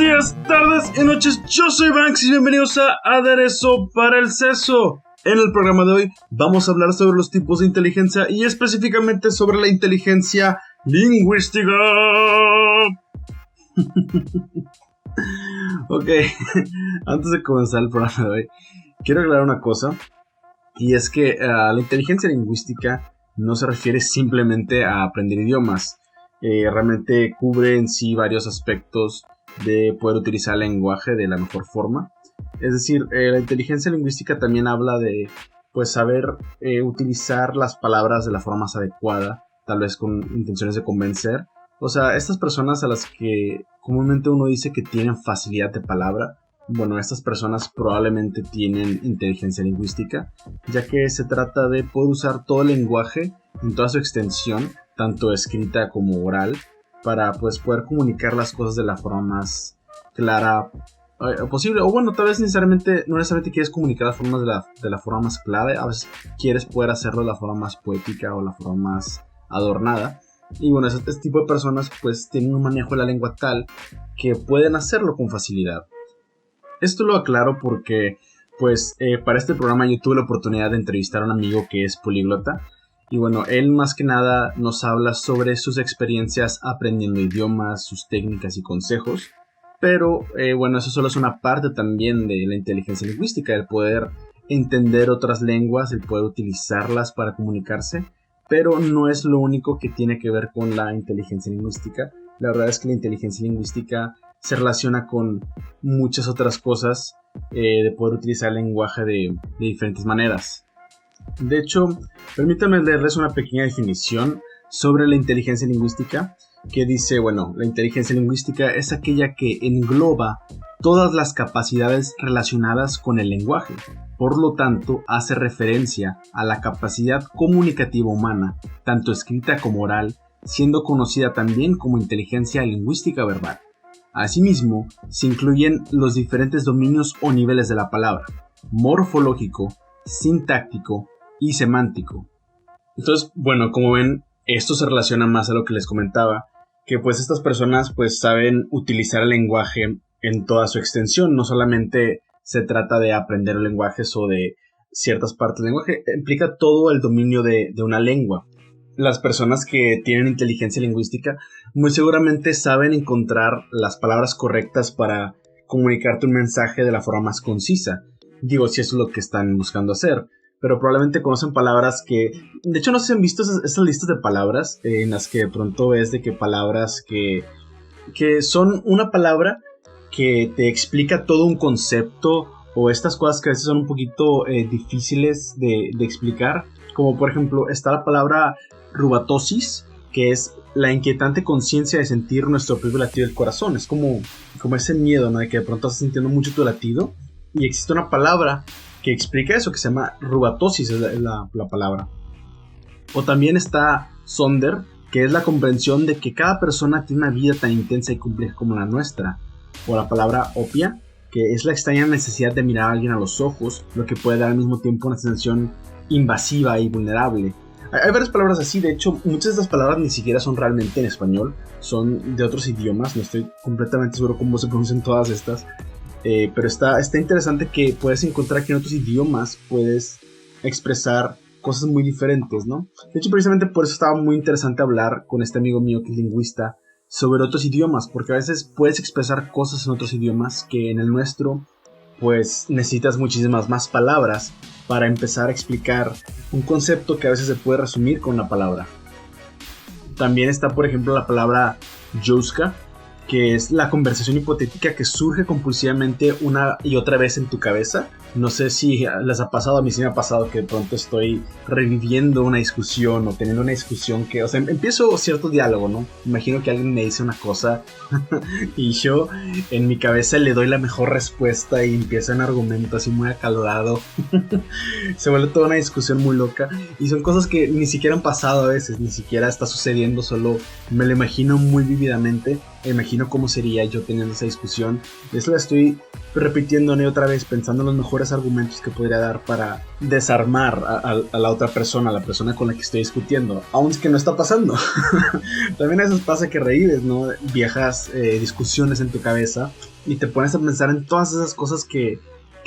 días, tardes y noches, yo soy Banks y bienvenidos a Aderezo para el Seso. En el programa de hoy vamos a hablar sobre los tipos de inteligencia y específicamente sobre la inteligencia lingüística. Ok, antes de comenzar el programa de hoy, quiero aclarar una cosa. Y es que la inteligencia lingüística no se refiere simplemente a aprender idiomas. Realmente cubre en sí varios aspectos de poder utilizar el lenguaje de la mejor forma. Es decir, la inteligencia lingüística también habla de saber utilizar las palabras de la forma más adecuada, tal vez con intenciones de convencer. O sea, estas personas a las que comúnmente uno dice que tienen facilidad de palabra, bueno, estas personas probablemente tienen inteligencia lingüística, ya que se trata de poder usar todo el lenguaje en toda su extensión, tanto escrita como oral, para poder comunicar las cosas de la forma más clara posible. O bueno, tal vez no necesariamente quieres comunicar las formas de la forma más clara, a veces quieres poder hacerlo de la forma más poética o la forma más adornada. Y bueno, este tipo de personas pues tienen un manejo de la lengua tal que pueden hacerlo con facilidad. Esto lo aclaro porque, para este programa yo tuve la oportunidad de entrevistar a un amigo que es políglota. Y bueno, él más que nada nos habla sobre sus experiencias aprendiendo idiomas, sus técnicas y consejos. Pero, eso solo es una parte también de la inteligencia lingüística, el poder entender otras lenguas, el poder utilizarlas para comunicarse. Pero no es lo único que tiene que ver con la inteligencia lingüística. La verdad es que la inteligencia lingüística se relaciona con muchas otras cosas, de poder utilizar el lenguaje de diferentes maneras. De hecho, permítanme leerles una pequeña definición sobre la inteligencia lingüística que dice, la inteligencia lingüística es aquella que engloba todas las capacidades relacionadas con el lenguaje. Por lo tanto, hace referencia a la capacidad comunicativa humana, tanto escrita como oral, siendo conocida también como inteligencia lingüística verbal. Asimismo, se incluyen los diferentes dominios o niveles de la palabra: morfológico, sintáctico y semántico. Entonces, como ven, esto se relaciona más a lo que les comentaba, que estas personas saben utilizar el lenguaje en toda su extensión. No solamente se trata de aprender lenguajes o de ciertas partes del lenguaje, implica todo el dominio de una lengua. Las personas que tienen inteligencia lingüística muy seguramente saben encontrar las palabras correctas para comunicarte un mensaje de la forma más concisa. Digo, si eso es lo que están buscando hacer. Pero probablemente conocen palabras que... De hecho, no sé si han visto esas listas de palabras en las que de pronto ves de que palabras que son una palabra que te explica todo un concepto, o estas cosas que a veces son un poquito difíciles de explicar. Como por ejemplo, está la palabra rubatosis, que es la inquietante conciencia de sentir nuestro propio latido del corazón. Es como ese miedo, ¿no? De que de pronto estás sintiendo mucho tu latido. Y existe una palabra que explica eso, que se llama rubatosis, es la palabra. O también está sonder, que es la comprensión de que cada persona tiene una vida tan intensa y compleja como la nuestra. O la palabra opia, que es la extraña necesidad de mirar a alguien a los ojos, lo que puede dar al mismo tiempo una sensación invasiva y vulnerable. Hay varias palabras así. De hecho, muchas de estas palabras ni siquiera son realmente en español, son de otros idiomas. No estoy completamente seguro cómo se pronuncian todas estas, pero está interesante que puedes encontrar que en otros idiomas puedes expresar cosas muy diferentes, ¿no? De hecho, precisamente por eso estaba muy interesante hablar con este amigo mío que es lingüista sobre otros idiomas, porque a veces puedes expresar cosas en otros idiomas que en el nuestro necesitas muchísimas más palabras para empezar a explicar un concepto que a veces se puede resumir con una palabra. También está, por ejemplo, la palabra Jouska, que es la conversación hipotética que surge compulsivamente una y otra vez en tu cabeza. No sé si les ha pasado, a mí sí me ha pasado que de pronto estoy reviviendo una discusión o teniendo una discusión que, empiezo cierto diálogo, ¿no? Imagino que alguien me dice una cosa y yo en mi cabeza le doy la mejor respuesta y empieza un argumento así muy acalorado. Se vuelve toda una discusión muy loca y son cosas que ni siquiera han pasado a veces, ni siquiera está sucediendo, solo me lo imagino muy vívidamente. Imagino cómo sería yo teniendo esa discusión. Eso la estoy repitiendo una y otra vez, pensando en los mejores argumentos que podría dar para desarmar a la otra persona, a la persona con la que estoy discutiendo, aun que no está pasando. También a veces pasa que revives, ¿no? Viejas discusiones en tu cabeza y te pones a pensar en todas esas cosas que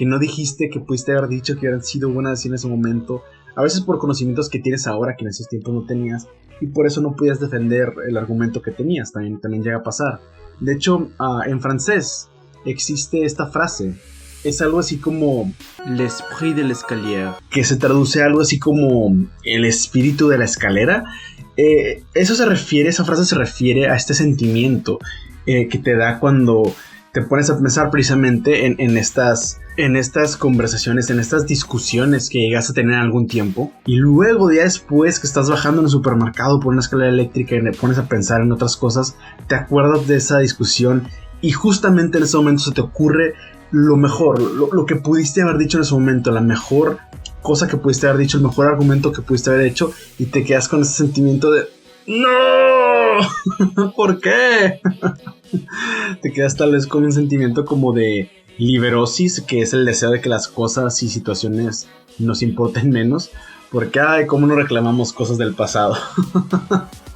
no dijiste, que pudiste haber dicho, que hubieran sido buenas en ese momento, a veces por conocimientos que tienes ahora que en esos tiempos no tenías, y por eso no podías defender el argumento que tenías. También llega a pasar. De hecho, en francés existe esta frase. Es algo así como l'esprit de l'escalier, que se traduce a algo así como el espíritu de la escalera. Esa frase se refiere a este sentimiento que te da cuando te pones a pensar precisamente en estas conversaciones, en estas discusiones que llegas a tener algún tiempo, y luego ya después que estás bajando en el supermercado por una escalera eléctrica y te pones a pensar en otras cosas, te acuerdas de esa discusión y justamente en ese momento se te ocurre lo mejor, lo que pudiste haber dicho en ese momento, la mejor cosa que pudiste haber dicho, el mejor argumento que pudiste haber hecho, y te quedas con ese sentimiento de ¡no! ¿Por qué? Te quedas tal vez con un sentimiento como de liberosis, que es el deseo de que las cosas y situaciones nos importen menos, porque ay, cómo no reclamamos cosas del pasado.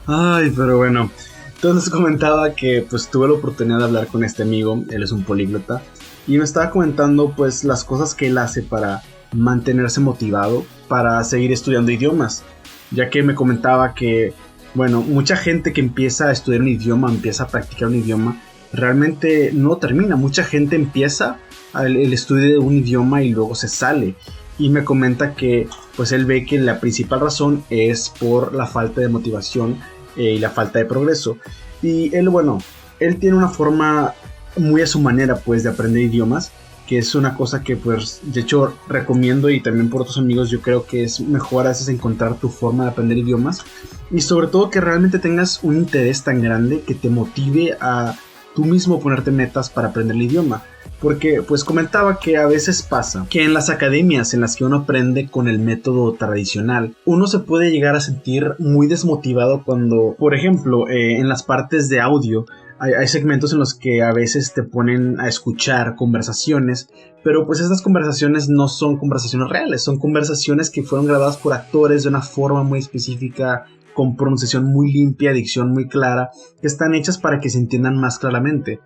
Ay, pero bueno, entonces comentaba que pues tuve la oportunidad de hablar con este amigo, él es un políglota, y me estaba comentando pues las cosas que él hace para mantenerse motivado para seguir estudiando idiomas, ya que me comentaba que bueno, mucha gente que empieza a estudiar un idioma, empieza a practicar un idioma, realmente no termina. Mucha gente empieza el estudio de un idioma y luego se sale. Y me comenta que pues él ve que la principal razón es por la falta de motivación y la falta de progreso. Y él tiene una forma muy a su manera pues de aprender idiomas, que es una cosa que pues de hecho recomiendo, y también por otros amigos yo creo que es mejor a veces encontrar tu forma de aprender idiomas, y sobre todo que realmente tengas un interés tan grande que te motive a tú mismo ponerte metas para aprender el idioma. Porque pues comentaba que a veces pasa que en las academias en las que uno aprende con el método tradicional, uno se puede llegar a sentir muy desmotivado cuando, por ejemplo, en las partes de audio hay segmentos en los que a veces te ponen a escuchar conversaciones, pero pues estas conversaciones no son conversaciones reales, son conversaciones que fueron grabadas por actores de una forma muy específica, con pronunciación muy limpia, dicción muy clara, que están hechas para que se entiendan más claramente.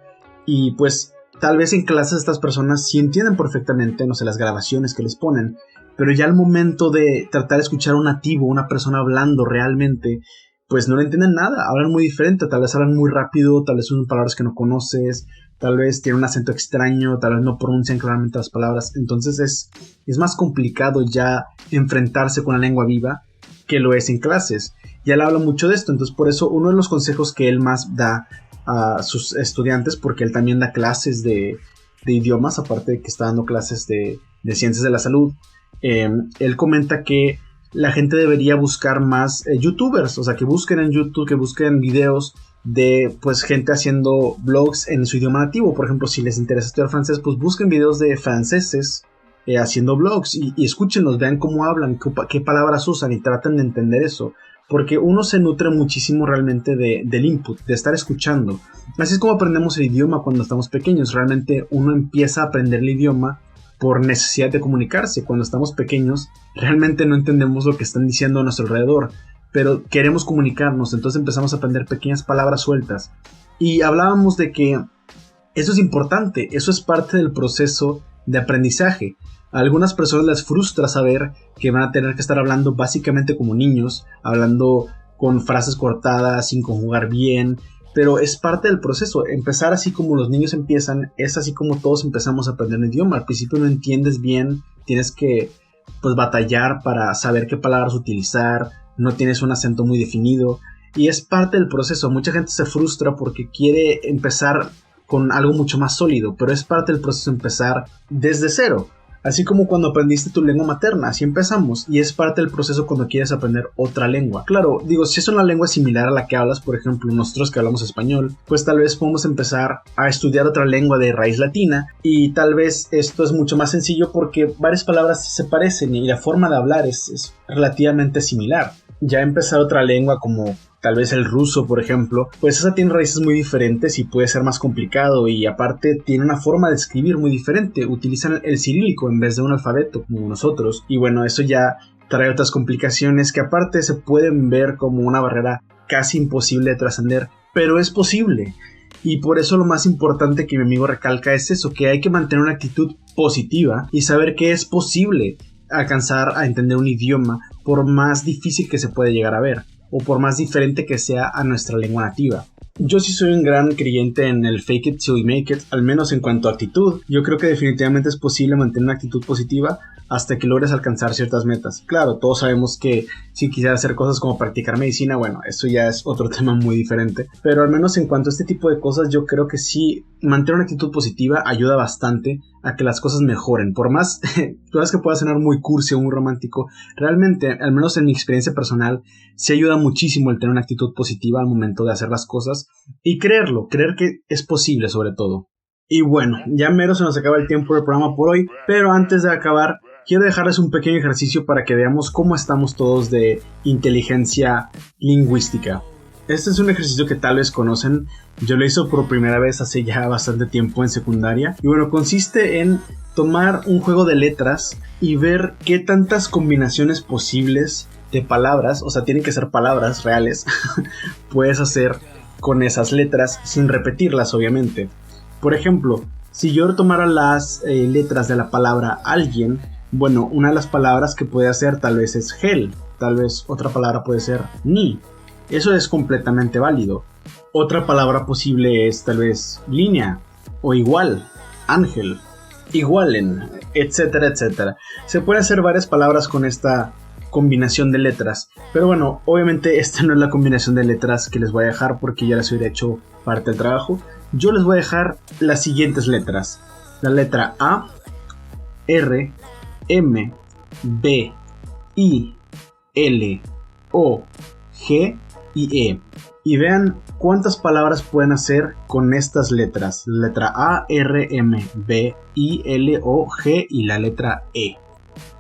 Y pues tal vez en clases estas personas sí entienden perfectamente, no sé, las grabaciones que les ponen, pero ya al momento de tratar de escuchar a un nativo, una persona hablando realmente, pues no le entienden nada, hablan muy diferente, tal vez hablan muy rápido, tal vez usan palabras que no conoces, tal vez tienen un acento extraño, tal vez no pronuncian claramente las palabras. Entonces es más complicado ya enfrentarse con la lengua viva que lo es en clases. Ya él habla mucho de esto, entonces por eso uno de los consejos que él más da a sus estudiantes, porque él también da clases de idiomas, aparte de que está dando clases de ciencias de la salud, él comenta que la gente debería buscar más youtubers, o sea, que busquen en YouTube, que busquen videos de pues gente haciendo vlogs en su idioma nativo. Por ejemplo, si les interesa estudiar francés, pues busquen videos de franceses haciendo vlogs y escúchenlos, vean cómo hablan, qué palabras usan y traten de entender eso. Porque uno se nutre muchísimo realmente del input, de estar escuchando. Así es como aprendemos el idioma cuando estamos pequeños. Realmente uno empieza a aprender el idioma por necesidad de comunicarse. Cuando estamos pequeños realmente no entendemos lo que están diciendo a nuestro alrededor, pero queremos comunicarnos, entonces empezamos a aprender pequeñas palabras sueltas. Y hablábamos de que eso es importante, eso es parte del proceso de aprendizaje. A algunas personas les frustra saber que van a tener que estar hablando básicamente como niños, hablando con frases cortadas, sin conjugar bien, pero es parte del proceso. Empezar así como los niños empiezan, es así como todos empezamos a aprender un idioma. Al principio no entiendes bien, tienes que pues batallar para saber qué palabras utilizar, no tienes un acento muy definido, y es parte del proceso. Mucha gente se frustra porque quiere empezar con algo mucho más sólido, pero es parte del proceso empezar desde cero. Así como cuando aprendiste tu lengua materna, así empezamos, y es parte del proceso cuando quieres aprender otra lengua. Claro, digo, si es una lengua similar a la que hablas, por ejemplo, nosotros que hablamos español, pues tal vez podemos empezar a estudiar otra lengua de raíz latina, y tal vez esto es mucho más sencillo porque varias palabras se parecen y la forma de hablar es relativamente similar. Ya empezar otra lengua como tal vez el ruso, por ejemplo, pues esa tiene raíces muy diferentes y puede ser más complicado, y aparte tiene una forma de escribir muy diferente. Utilizan el cirílico en vez de un alfabeto como nosotros, y bueno, eso ya trae otras complicaciones que aparte se pueden ver como una barrera casi imposible de trascender, pero es posible. Y por eso lo más importante que mi amigo recalca es eso, que hay que mantener una actitud positiva y saber que es posible alcanzar a entender un idioma por más difícil que se puede llegar a ver, o por más diferente que sea a nuestra lengua nativa. Yo sí soy un gran creyente en el fake it till you make it, al menos en cuanto a actitud. Yo creo que definitivamente es posible mantener una actitud positiva hasta que logres alcanzar ciertas metas. Claro, todos sabemos que si quisieras hacer cosas como practicar medicina, bueno, eso ya es otro tema muy diferente. Pero al menos en cuanto a este tipo de cosas, yo creo que sí, mantener una actitud positiva ayuda bastante a que las cosas mejoren. Por más, tú que pueda sonar muy cursi o muy romántico, realmente, al menos en mi experiencia personal, sí ayuda muchísimo el tener una actitud positiva al momento de hacer las cosas y creer que es posible sobre todo. Y bueno, ya mero se nos acaba el tiempo del programa por hoy, pero antes de acabar, quiero dejarles un pequeño ejercicio para que veamos cómo estamos todos de inteligencia lingüística. Este es un ejercicio que tal vez conocen. Yo lo hice por primera vez hace ya bastante tiempo en secundaria. Y bueno, consiste en tomar un juego de letras y ver qué tantas combinaciones posibles de palabras, o sea, tienen que ser palabras reales, puedes hacer con esas letras sin repetirlas, obviamente. Por ejemplo, si yo tomara las letras de la palabra alguien, bueno, una de las palabras que puede hacer tal vez es gel, tal vez otra palabra puede ser ni. Eso es completamente válido. Otra palabra posible es tal vez línea o igual, ángel, igualen, etcétera, etcétera. Se puede hacer varias palabras con esta combinación de letras, pero bueno, obviamente esta no es la combinación de letras que les voy a dejar porque ya les hubiera hecho parte del trabajo. Yo les voy a dejar las siguientes letras: la letra A, R, M, B, I, L, O, G y E. Y vean cuántas palabras pueden hacer con estas letras: la letra A, R, M, B, I, L, O, G y la letra E.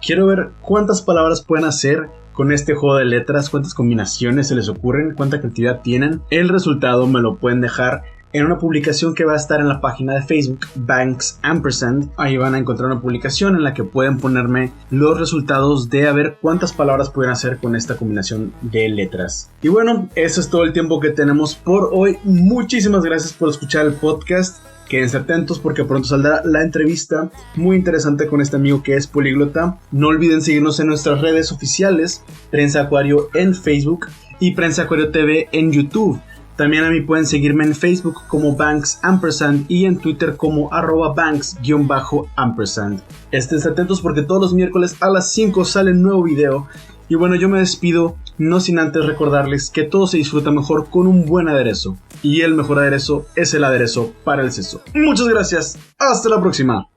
Quiero ver cuántas palabras pueden hacer con este juego de letras, cuántas combinaciones se les ocurren, cuánta creatividad tienen. El resultado me lo pueden dejar en una publicación que va a estar en la página de Facebook Banks Ampersand. Ahí van a encontrar una publicación en la que pueden ponerme los resultados de a ver cuántas palabras pueden hacer con esta combinación de letras. Y bueno, eso es todo el tiempo que tenemos por hoy. Muchísimas gracias por escuchar el podcast. Quédense atentos porque pronto saldrá la entrevista muy interesante con este amigo que es políglota. No olviden seguirnos en nuestras redes oficiales: Prensa Acuario en Facebook y Prensa Acuario TV en YouTube. También a mí pueden seguirme en Facebook como Banks Ampersand y en Twitter como @Banks_Ampersand. Estén atentos porque todos los miércoles a las 5 sale un nuevo video. Y bueno, yo me despido, no sin antes recordarles que todo se disfruta mejor con un buen aderezo. Y el mejor aderezo es el aderezo para el seso. Muchas gracias, hasta la próxima.